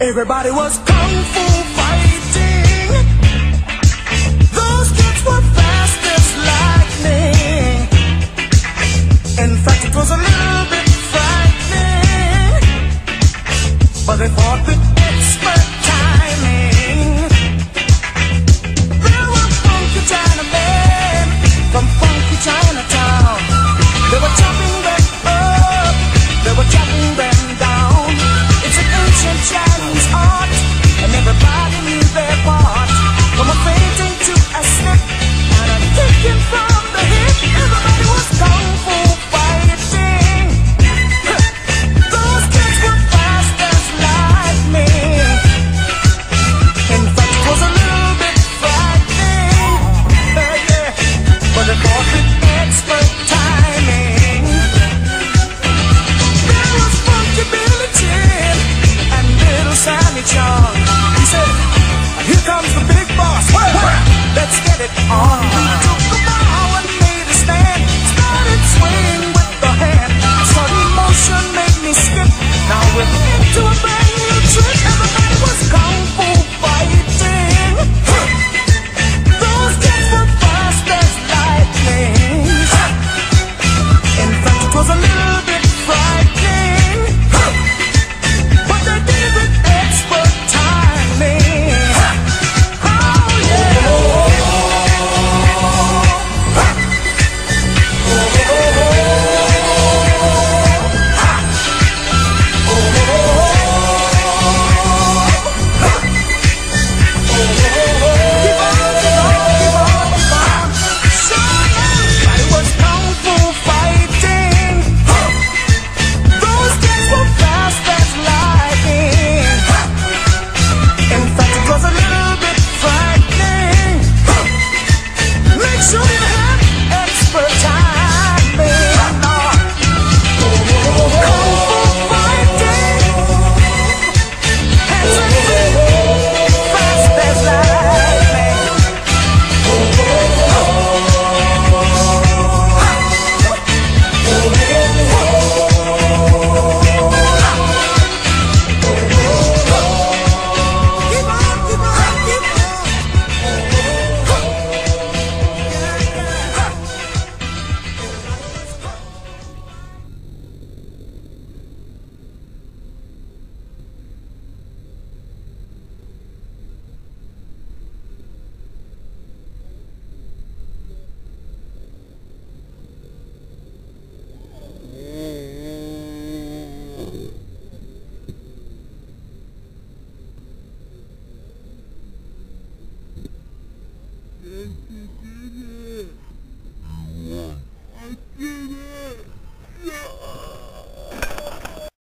Everybody was kung fu fighting. Those kids were fast as lightning. In fact, it was a little bit frightening, but they fought with expert timing. There were funky Chinamen from funky Chinatown. They were chopping them up, they were chopping them down. It's an ancient Chinese art, and everybody knew their part. From a fainting to a slip, and a kicking from the hip. Everybody was kung fu fighting. Those kids were fast as lightning. In fact, it was a little bit frightening, yeah, but they fought with expert timing. There was Funky Billy Chin and Little Sammy Chung. He said, "Here comes the big boss. Let's get it on." We took the bow and made a stand. Started swinging with the hand. Sudden motion made me skip. Now we're into a brand new trick. Everybody was kung fu fighting. Those kids were fast as lightning. In fact, it was a little bit frightening, but they did it with expert timing. Oh yeah. Everybody was kung fu fighting. Those kids were fast as lightning. In fact, it was a little bit frightening. Make sure you have expert timing. Kung fu fighting. Hands and feet, fast as lightning. Keep on, keep on, keep on. Yes, you did it.